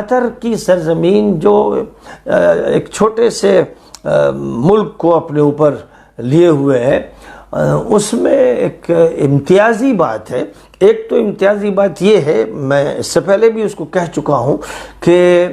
قطر کی سرزمین جو ایک چھوٹے سے ملک کو اپنے اوپر لیے ہوئے ہے، اس میں ایک امتیازی بات ہے۔ ایک تو امتیازی بات یہ ہے، میں اس سے پہلے بھی اس کو کہہ چکا ہوں، کہ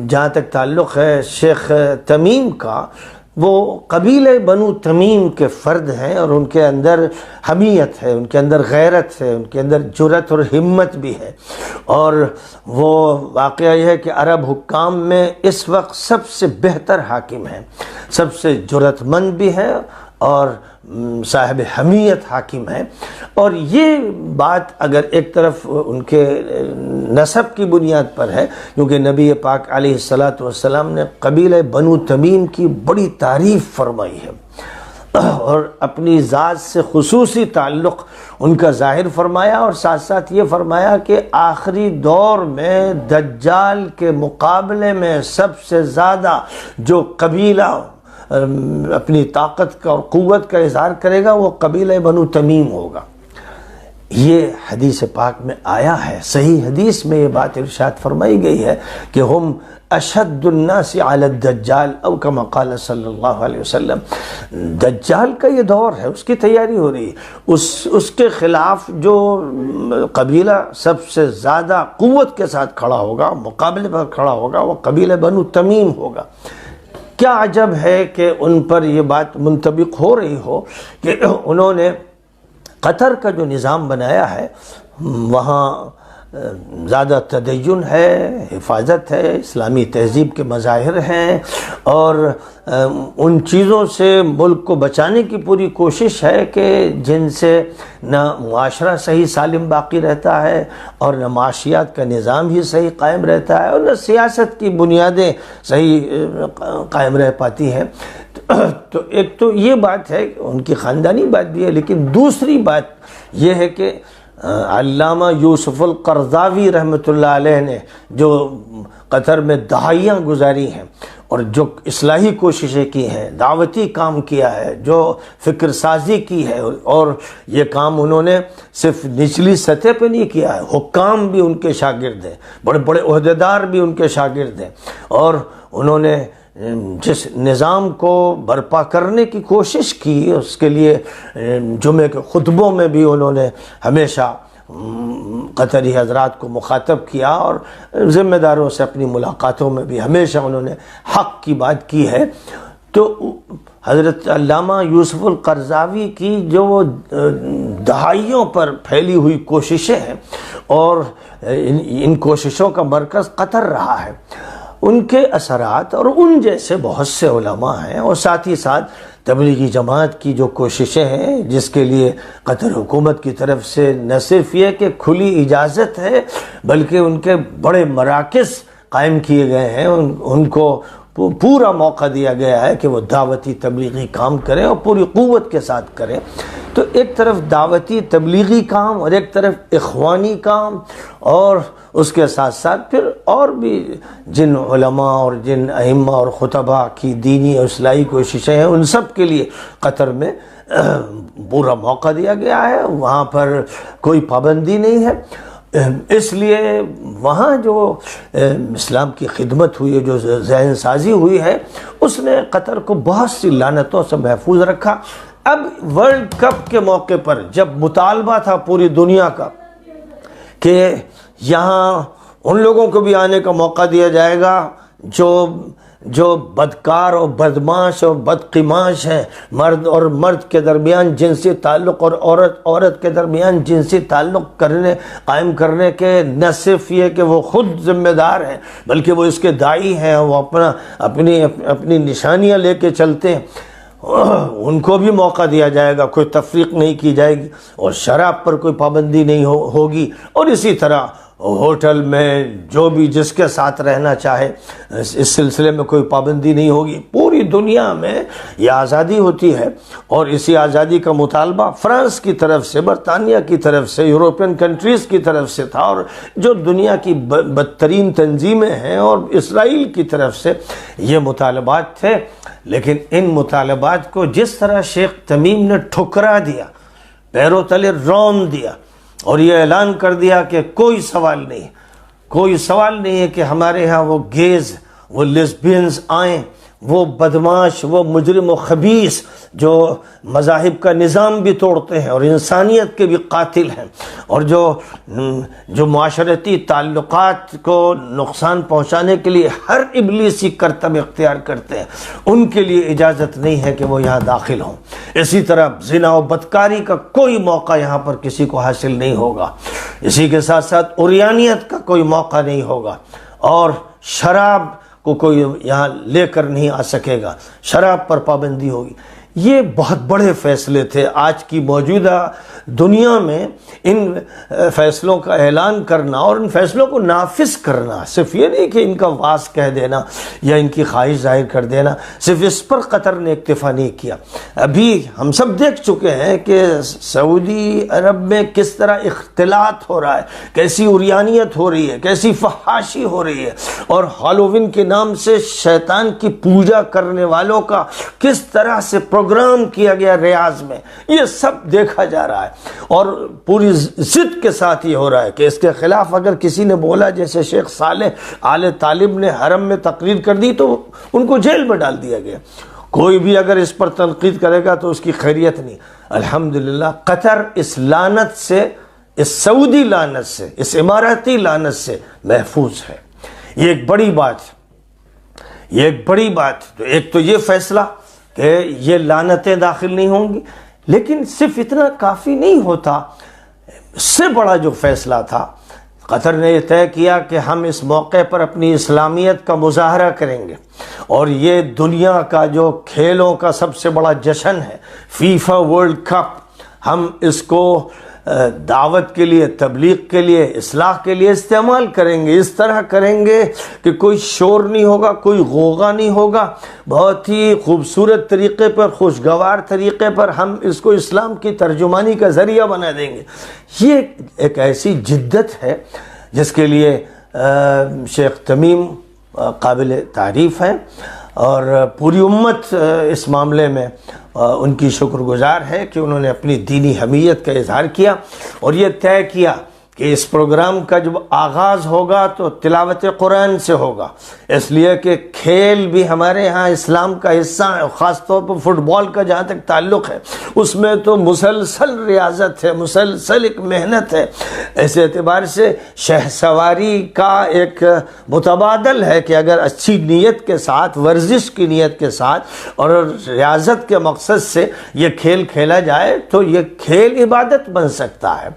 جہاں تک تعلق ہے شیخ تمیم کا، وہ قبیلہ بنو تمیم کے فرد ہیں، اور ان کے اندر حمیت ہے، ان کے اندر غیرت ہے، ان کے اندر جرأت اور ہمت بھی ہے۔ اور وہ واقعہ یہ ہے کہ عرب حکام میں اس وقت سب سے بہتر حاکم ہیں، سب سے جرأت مند بھی ہے اور صاحب حمیت حاکم ہے۔ اور یہ بات اگر ایک طرف ان کے نسب کی بنیاد پر ہے، کیونکہ نبی پاک علیہ السلام نے قبیلہ بنو تمیم کی بڑی تعریف فرمائی ہے، اور اپنی ذات سے خصوصی تعلق ان کا ظاہر فرمایا، اور ساتھ ساتھ یہ فرمایا کہ آخری دور میں دجال کے مقابلے میں سب سے زیادہ جو قبیلہ اپنی طاقت کا اور قوت کا اظہار کرے گا وہ قبیلہ بنو تمیم ہوگا۔ یہ حدیث پاک میں آیا ہے، صحیح حدیث میں یہ بات ارشاد فرمائی گئی ہے کہ ہم اشد الناس علی الدجال، او کما قال صلی اللہ علیہ وسلم۔ دجال کا یہ دور ہے، اس کی تیاری ہو رہی ہے، اس کے خلاف جو قبیلہ سب سے زیادہ قوت کے ساتھ کھڑا ہوگا، مقابلے پر کھڑا ہوگا، وہ قبیلہ بنو تمیم ہوگا۔ کیا عجب ہے کہ ان پر یہ بات منطبق ہو رہی ہو کہ انہوں نے قطر کا جو نظام بنایا ہے، وہاں زیادہ تدین ہے، حفاظت ہے، اسلامی تہذیب کے مظاہر ہیں، اور ان چیزوں سے ملک کو بچانے کی پوری کوشش ہے کہ جن سے نہ معاشرہ صحیح سالم باقی رہتا ہے، اور نہ معاشیات کا نظام ہی صحیح قائم رہتا ہے، اور نہ سیاست کی بنیادیں صحیح قائم رہ پاتی ہیں۔ تو ایک تو یہ بات ہے، ان کی خاندانی بات بھی ہے، لیکن دوسری بات یہ ہے کہ علامہ یوسف القرضاوی رحمۃ اللہ علیہ نے جو قطر میں دہائیاں گزاری ہیں، اور جو اصلاحی کوششیں کی ہیں، دعوتی کام کیا ہے، جو فکر سازی کی ہے، اور یہ کام انہوں نے صرف نچلی سطح پہ نہیں کیا ہے، حکام بھی ان کے شاگرد ہیں، بڑے بڑے عہدیدار بھی ان کے شاگرد ہیں، اور انہوں نے جس نظام کو برپا کرنے کی کوشش کی، اس کے لیے جمعے کے خطبوں میں بھی انہوں نے ہمیشہ قطری حضرات کو مخاطب کیا، اور ذمہ داروں سے اپنی ملاقاتوں میں بھی ہمیشہ انہوں نے حق کی بات کی ہے۔ تو حضرت علامہ یوسف القرضاوی کی جو دہائیوں پر پھیلی ہوئی کوششیں ہیں، اور ان کوششوں کا مرکز قطر رہا ہے، ان کے اثرات اور ان جیسے بہت سے علماء ہیں، اور ساتھ ہی ساتھ تبلیغی جماعت کی جو کوششیں ہیں، جس کے لیے قطر حکومت کی طرف سے نہ صرف یہ کہ کھلی اجازت ہے، بلکہ ان کے بڑے مراکز قائم کیے گئے ہیں، ان کو پورا موقع دیا گیا ہے کہ وہ دعوتی تبلیغی کام کریں اور پوری قوت کے ساتھ کریں۔ تو ایک طرف دعوتی تبلیغی کام اور ایک طرف اخوانی کام، اور اس کے ساتھ ساتھ پھر اور بھی جن علماء اور جن ائمہ اور خطباء کی دینی اور اصلاحی کوششیں ہیں، ان سب کے لیے قطر میں پورا موقع دیا گیا ہے، وہاں پر کوئی پابندی نہیں ہے۔ اس لیے وہاں جو اسلام کی خدمت ہوئی ہے، جو ذہن سازی ہوئی ہے، اس نے قطر کو بہت سی لعنتوں سے محفوظ رکھا۔ اب ورلڈ کپ کے موقع پر جب مطالبہ تھا پوری دنیا کا کہ یہاں ان لوگوں کو بھی آنے کا موقع دیا جائے گا جو بدکار اور بدماش اور بدقماش ہیں، مرد اور مرد کے درمیان جنسی تعلق اور عورت کے درمیان جنسی تعلق قائم کرنے کے نہ صرف یہ کہ وہ خود ذمہ دار ہیں، بلکہ وہ اس کے داعی ہیں، وہ اپنی نشانیاں لے کے چلتے ہیں، ان کو بھی موقع دیا جائے گا، کوئی تفریق نہیں کی جائے گی، اور شراب پر کوئی پابندی نہیں ہوگی، اور اسی طرح ہوٹل میں جو بھی جس کے ساتھ رہنا چاہے اس سلسلے میں کوئی پابندی نہیں ہوگی۔ پوری دنیا میں یہ آزادی ہوتی ہے، اور اسی آزادی کا مطالبہ فرانس کی طرف سے، برطانیہ کی طرف سے، یورپین کنٹریز کی طرف سے تھا، اور جو دنیا کی بدترین تنظیمیں ہیں اور اسرائیل کی طرف سے یہ مطالبات تھے۔ لیکن ان مطالبات کو جس طرح شیخ تمیم نے ٹھکرا دیا، پیروں تلے رون دیا، اور یہ اعلان کر دیا کہ کوئی سوال نہیں، کوئی سوال نہیں ہے کہ ہمارے ہاں وہ گیز، وہ لیسبینز آئیں، وہ بدماش، وہ مجرم و خبیث جو مذاہب کا نظام بھی توڑتے ہیں اور انسانیت کے بھی قاتل ہیں، اور جو معاشرتی تعلقات کو نقصان پہنچانے کے لیے ہر ابلیسی کرتب اختیار کرتے ہیں، ان کے لیے اجازت نہیں ہے کہ وہ یہاں داخل ہوں۔ اسی طرح زنا و بدکاری کا کوئی موقع یہاں پر کسی کو حاصل نہیں ہوگا، اسی کے ساتھ ساتھ عریانیت کا کوئی موقع نہیں ہوگا، اور شراب کو کوئی یہاں لے کر نہیں آ سکے گا، شراب پر پابندی ہوگی۔ یہ بہت بڑے فیصلے تھے۔ آج کی موجودہ دنیا میں ان فیصلوں کا اعلان کرنا اور ان فیصلوں کو نافذ کرنا، صرف یہ نہیں کہ ان کا واس کہہ دینا یا ان کی خواہش ظاہر کر دینا، صرف اس پر قطر نے اکتفا نہیں کیا۔ ابھی ہم سب دیکھ چکے ہیں کہ سعودی عرب میں کس طرح اختلاط ہو رہا ہے، کیسی عریانیت ہو رہی ہے، کیسی فحاشی ہو رہی ہے، اور ہالووین کے نام سے شیطان کی پوجا کرنے والوں کا کس طرح سے پروگرام کیا گیا ریاض میں، یہ سب دیکھا جا رہا ہے، اور پوری ضد کے ساتھ یہ ہو رہا ہے کہ اس کے خلاف اگر کسی نے بولا، جیسے شیخ صالح آل طالب نے حرم میں تقریر کر دی تو ان کو جیل میں ڈال دیا گیا۔ کوئی بھی اگر اس پر تنقید کرے گا تو اس کی خیریت نہیں۔ الحمدللہ قطر اس لعنت سے، اس سعودی لعنت سے، اس اماراتی لعنت سے محفوظ ہے۔ یہ ایک بڑی بات، یہ ایک بڑی بات۔ تو ایک تو یہ فیصلہ کہ یہ لعنتیں داخل نہیں ہوں گی، لیکن صرف اتنا کافی نہیں ہوتا۔ اس سے بڑا جو فیصلہ تھا، قطر نے یہ طے کیا کہ ہم اس موقع پر اپنی اسلامیت کا مظاہرہ کریں گے، اور یہ دنیا کا جو کھیلوں کا سب سے بڑا جشن ہے، فیفا ورلڈ کپ، ہم اس کو دعوت کے لیے، تبلیغ کے لیے، اصلاح کے لیے استعمال کریں گے۔ اس طرح کریں گے کہ کوئی شور نہیں ہوگا، کوئی غوغا نہیں ہوگا، بہت ہی خوبصورت طریقے پر، خوشگوار طریقے پر ہم اس کو اسلام کی ترجمانی کا ذریعہ بنا دیں گے۔ یہ ایک ایسی جدت ہے جس کے لیے شیخ تمیم قابل تعریف ہیں، اور پوری امت اس معاملے میں ان کی شکر گزار ہے کہ انہوں نے اپنی دینی حمیت کا اظہار کیا، اور یہ طے کیا کہ اس پروگرام کا جب آغاز ہوگا تو تلاوت قرآن سے ہوگا، اس لیے کہ کھیل بھی ہمارے ہاں اسلام کا حصہ ہے، خاص طور پر فٹ بال کا جہاں تک تعلق ہے، اس میں تو مسلسل ریاضت ہے، مسلسل ایک محنت ہے۔ اس اعتبار سے شہ سواری کا ایک متبادل ہے کہ اگر اچھی نیت کے ساتھ، ورزش کی نیت کے ساتھ اور ریاضت کے مقصد سے یہ کھیل کھیلا جائے تو یہ کھیل عبادت بن سکتا ہے۔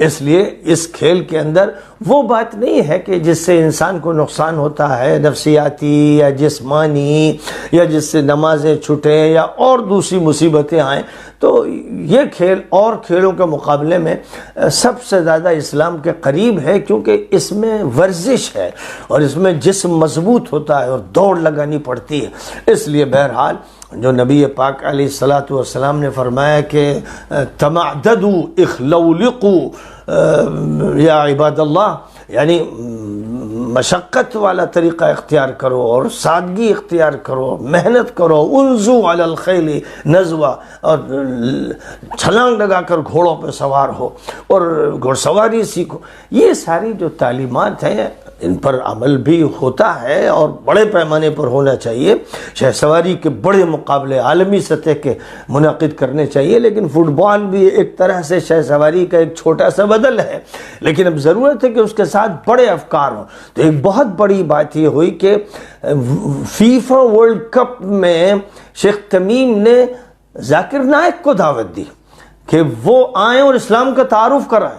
اس لیے اس کھیل کے اندر وہ بات نہیں ہے کہ جس سے انسان کو نقصان ہوتا ہے، نفسیاتی یا جسمانی، یا جس سے نمازیں چھوٹیں یا اور دوسری مصیبتیں آئیں۔ تو یہ کھیل اور کھیلوں کے مقابلے میں سب سے زیادہ اسلام کے قریب ہے، کیونکہ اس میں ورزش ہے اور اس میں جسم مضبوط ہوتا ہے اور دوڑ لگانی پڑتی ہے۔ اس لیے بہرحال جو نبی پاک علیہ الصلاۃ والسلام نے فرمایا کہ تمعددوا اخلولقوا یا عباد اللہ، یعنی مشقت والا طریقہ اختیار کرو اور سادگی اختیار کرو، محنت کرو، انزو علی الخیل نزوا، اور چھلانگ لگا کر گھوڑوں پہ سوار ہو اور گھوڑ سواری سیکھو۔ یہ ساری جو تعلیمات ہیں ان پر عمل بھی ہوتا ہے اور بڑے پیمانے پر ہونا چاہیے۔ شہ سواری کے بڑے مقابلے عالمی سطح کے منعقد کرنے چاہیے، لیکن فٹ بال بھی ایک طرح سے شہ سواری کا ایک چھوٹا سا بدل ہے، لیکن اب ضرورت ہے کہ اس کے ساتھ بڑے افکار ہوں۔ تو ایک بہت بڑی بات یہ ہوئی کہ فیفا ورلڈ کپ میں شیخ تمیم نے ذاکر نائک کو دعوت دی کہ وہ آئیں اور اسلام کا تعارف کرائیں۔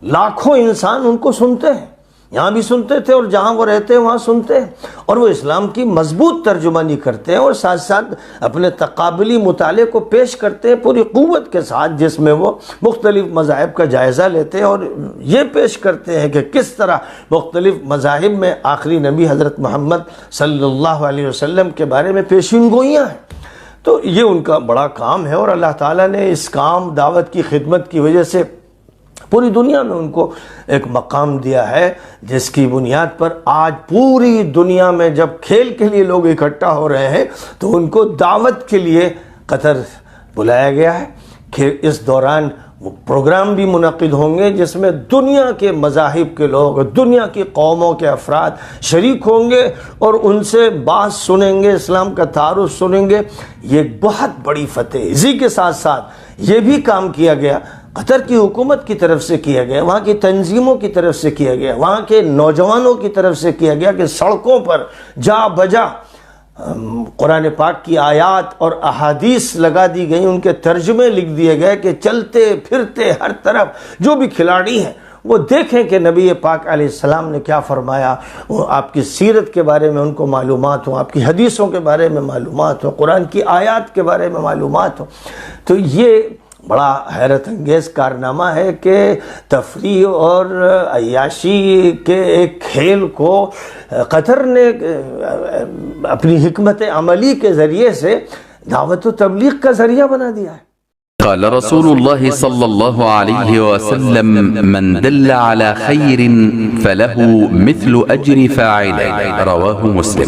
لاکھوں انسان ان کو سنتے ہیں، یہاں بھی سنتے تھے اور جہاں وہ رہتے ہیں وہاں سنتے ہیں، اور وہ اسلام کی مضبوط ترجمانی کرتے ہیں اور ساتھ ساتھ اپنے تقابلی مطالعے کو پیش کرتے ہیں پوری قوت کے ساتھ، جس میں وہ مختلف مذاہب کا جائزہ لیتے ہیں اور یہ پیش کرتے ہیں کہ کس طرح مختلف مذاہب میں آخری نبی حضرت محمد صلی اللہ علیہ وسلم کے بارے میں پیشین گوئیاں ہیں۔ تو یہ ان کا بڑا کام ہے، اور اللہ تعالیٰ نے اس کام، دعوت کی خدمت کی وجہ سے پوری دنیا میں ان کو ایک مقام دیا ہے، جس کی بنیاد پر آج پوری دنیا میں جب کھیل کے لیے لوگ اکٹھا ہو رہے ہیں تو ان کو دعوت کے لیے قطر بلایا گیا ہے کہ اس دوران پروگرام بھی منعقد ہوں گے جس میں دنیا کے مذاہب کے لوگ، دنیا کی قوموں کے افراد شریک ہوں گے اور ان سے بات سنیں گے، اسلام کا تعارف سنیں گے۔ یہ ایک بہت بڑی فتح ہے۔ اسی کے ساتھ ساتھ یہ بھی کام کیا گیا، قطر کی حکومت کی طرف سے کیا گیا، وہاں کی تنظیموں کی طرف سے کیا گیا، وہاں کے نوجوانوں کی طرف سے کیا گیا کہ سڑکوں پر جا بجا قرآن پاک کی آیات اور احادیث لگا دی گئی، ان کے ترجمے لکھ دیے گئے کہ چلتے پھرتے ہر طرف جو بھی کھلاڑی ہیں وہ دیکھیں کہ نبی پاک علیہ السلام نے کیا فرمایا، آپ کی سیرت کے بارے میں ان کو معلومات ہوں، آپ کی حدیثوں کے بارے میں معلومات ہوں، قرآن کی آیات کے بارے میں معلومات ہوں۔ تو یہ بڑا حیرت انگیز کارنامہ ہے کہ تفریح اور عیاشی کے ایک کھیل کو قطر نے اپنی حکمت عملی کے ذریعے سے دعوت و تبلیغ کا ذریعہ بنا دیا ہے۔ قال رسول الله صلى الله عليه وسلم من دل على خير فله مثل أجر فاعله، رواه مسلم۔